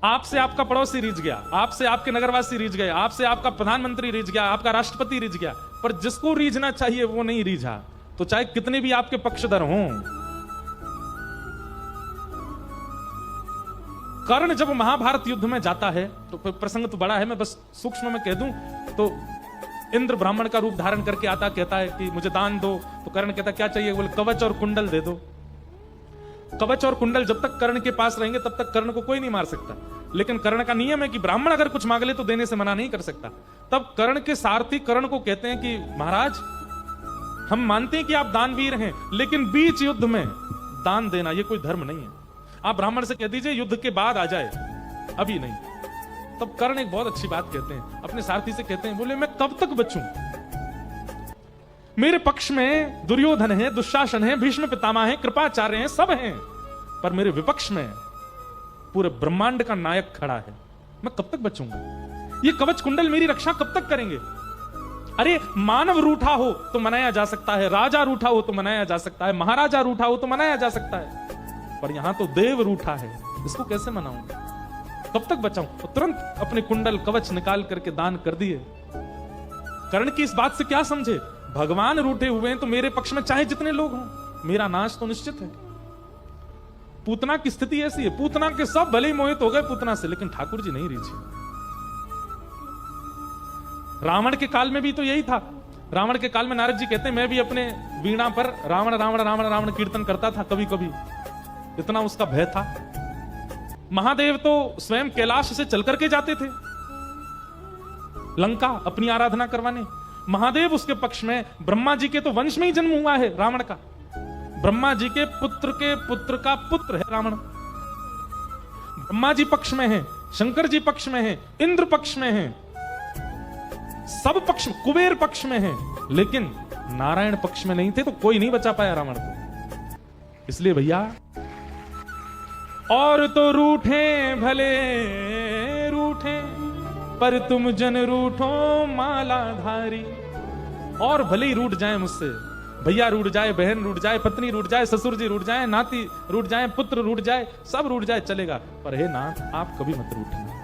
आपसे आपका पड़ोसी रीझ गया, आपसे आपके नगरवासी रीझ गए, आपसे आपका प्रधानमंत्री रीझ गया, आपका राष्ट्रपति रीझ गया, पर जिसको रीझना चाहिए वो नहीं रीझा, तो चाहे कितने भी आपके पक्षधर हों। कर्ण जब महाभारत युद्ध में जाता है, तो प्रसंग तो बड़ा है, मैं बस सूक्ष्म में कह दूं तो इंद्र ब्राह्मण का रूप धारण करके आता, कहता है कि मुझे दान दो। तो कर्ण कहता क्या चाहिए? बोले कवच और कुंडल दे दो। कवच और कुंडल जब तक कर्ण के पास रहेंगे तब तक कर्ण को कोई नहीं मार सकता, लेकिन कर्ण का नियम है कि ब्राह्मण अगर कुछ मांग ले तो देने से मना नहीं कर सकता। तब कर्ण के सारथी कर्ण को कहते हैं कि महाराज, हम मानते हैं कि आप दानवीर हैं, लेकिन बीच युद्ध में दान देना ये कोई धर्म नहीं है। आप ब्राह्मण से कह दीजिए युद्ध के बाद आ जाए, अभी नहीं। तब कर्ण एक बहुत अच्छी बात कहते हैं, अपने सारथी से कहते हैं, बोले मैं कब तक बचूं? मेरे पक्ष में दुर्योधन है, दुशासन है, भीष्म पितामह है, कृपाचार्य हैं, सब हैं, पर मेरे विपक्ष में पूरे ब्रह्मांड का नायक खड़ा है। मैं कब तक बचूंगा? ये कवच कुंडल मेरी रक्षा कब तक करेंगे? अरे मानव रूठा हो तो मनाया जा सकता है, राजा रूठा हो तो मनाया जा सकता है, महाराजा रूठा हो तो मनाया जा सकता है, पर यहां तो देव रूठा है, इसको कैसे मनाऊंगा? कब तक बचाऊं? तो तुरंत अपने कुंडल कवच निकाल करके दान कर दिए। कर्ण की इस बात से क्या समझे? भगवान रूठे हुए हैं तो मेरे पक्ष में चाहे जितने लोग हों, मेरा नाश तो निश्चित है। पूतना की स्थिति ऐसी है, पूतना के सब भले ही मोहित हो गए पूतना से, लेकिन ठाकुर जी नहीं रीझे। रावण के काल में भी तो यही था। रावण के काल में नारद जी कहते हैं, मैं भी अपने वीणा पर रावण रावण रावण रावण कीर्तन करता था कभी कभी, इतना उसका भय था। महादेव तो स्वयं कैलाश से चल करके जाते थे लंका अपनी आराधना करवाने। महादेव उसके पक्ष में, ब्रह्मा जी के तो वंश में ही जन्म हुआ है रावण का, ब्रह्मा जी के पुत्र का पुत्र है रावण। ब्रह्मा जी पक्ष में है, शंकर जी पक्ष में है, इंद्र पक्ष में है, सब पक्ष, कुबेर पक्ष में है, लेकिन नारायण पक्ष में नहीं थे, तो कोई नहीं बचा पाया रावण को। इसलिए भैया, और तो रूठे भले रूठे, पर तुम जन रूठो मालाधारी। और भले ही रूठ जाए मुझसे, भैया रूठ जाए, बहन रूठ जाए, पत्नी रूठ जाए, ससुर जी रूठ जाए, नाती रूठ जाए, पुत्र रूठ जाए, सब रूठ जाए चलेगा, पर हे नाथ आप कभी मत रूठना।